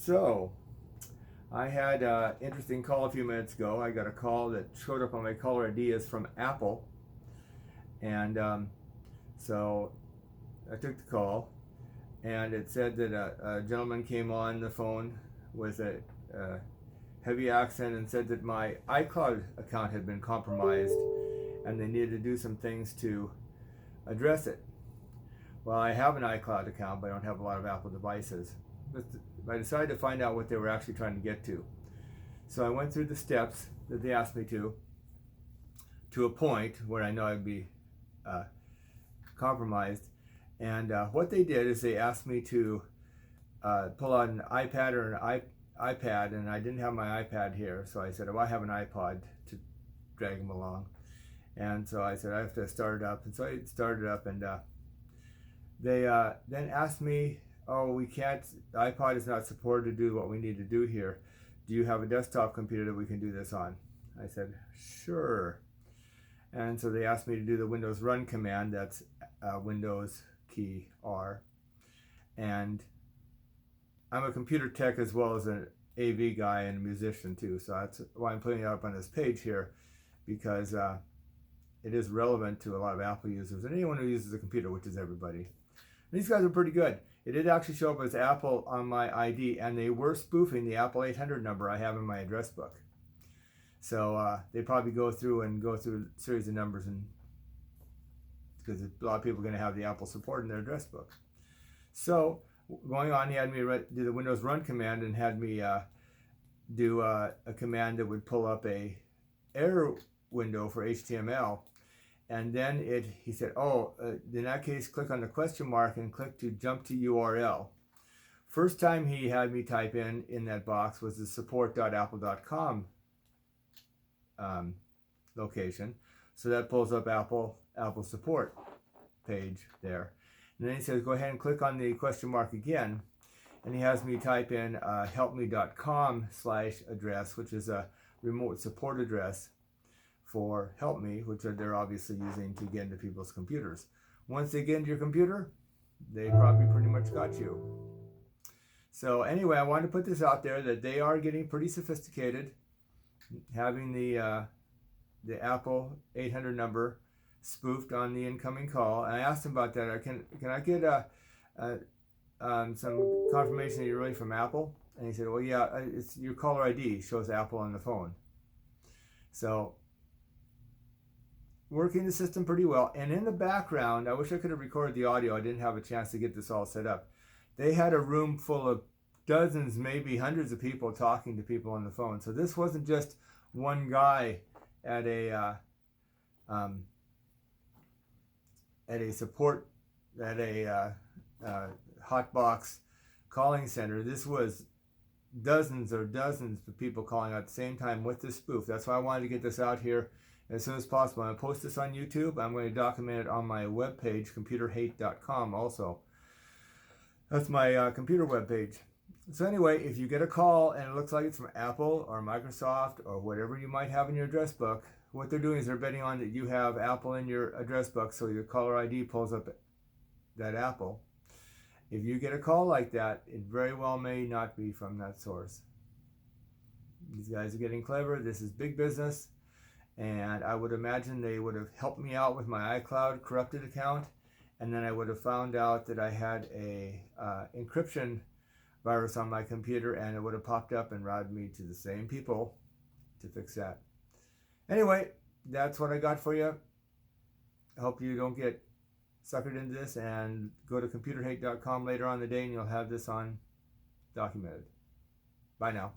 So, I had an interesting call a few minutes ago. I got a call that showed up on my caller ID as from Apple, and so I took the call, and it said that a gentleman came on the phone with a heavy accent and said that my iCloud account had been compromised, and they needed to do some things to address it. Well, I have an iCloud account, but I don't have a lot of Apple devices. But I decided to find out what they were actually trying to get to. So I went through the steps that they asked me to a point where I know I'd be compromised. And what they did is they asked me to pull out an iPad or an iPad, and I didn't have my iPad here. So I said, oh, I have an iPod to drag them along. And so I said, I have to start it up. And so I started up, and they then asked me, oh, we can't, the iPod is not supported to do what we need to do here. Do you have a desktop computer that we can do this on? I said, sure. And so they asked me to do the Windows run command. That's Windows key R. And I'm a computer tech as well as an AV guy and a musician too. So that's why I'm putting it up on this page here, because it is relevant to a lot of Apple users and anyone who uses a computer, which is everybody. And these guys are pretty good. It did actually show up as Apple on my ID, and they were spoofing the Apple 800 number I have in my address book. So they probably go through a series of numbers, and because a lot of people are going to have the Apple support in their address book. So going on, he had me do the Windows run command and had me do a command that would pull up a error window for HTML. And then he said, oh, in that case, click on the question mark and click to jump to URL. First time he had me type in that box was the support.apple.com location. So that pulls up Apple support page there. And then he says, go ahead and click on the question mark again. And he has me type in helpme.com/address, which is a remote support address for Help Me, which they're obviously using to get into people's computers. Once they get into your computer, they probably pretty much got you. So anyway, I wanted to put this out there that they are getting pretty sophisticated, having the Apple 800 number spoofed on the incoming call. And I asked him about that. Can I get some confirmation that you're really from Apple? And he said, well, yeah, it's your caller ID shows Apple on the phone. So working the system pretty well. And in the background, I wish I could have recorded the audio. I didn't have a chance to get this all set up. They had a room full of dozens, maybe hundreds of people talking to people on the phone. So this wasn't just one guy at a hotbox calling center. This was dozens or dozens of people calling at the same time with this spoof. That's why I wanted to get this out here as soon as possible. I'm going to post this on YouTube. I'm going to document it on my webpage, computerhate.com also. That's my computer webpage. So anyway, if you get a call and it looks like it's from Apple or Microsoft or whatever you might have in your address book, what they're doing is they're betting on that you have Apple in your address book, so your caller ID pulls up that Apple. If you get a call like that, it very well may not be from that source. These guys are getting clever. This is big business. And I would imagine they would have helped me out with my iCloud corrupted account, and then I would have found out that I had a encryption virus on my computer, and it would have popped up and routed me to the same people to fix that. Anyway, that's what I got for you. I hope you don't get suckered into this, and go to computerhate.com later on in the day and you'll have this on documented. Bye now.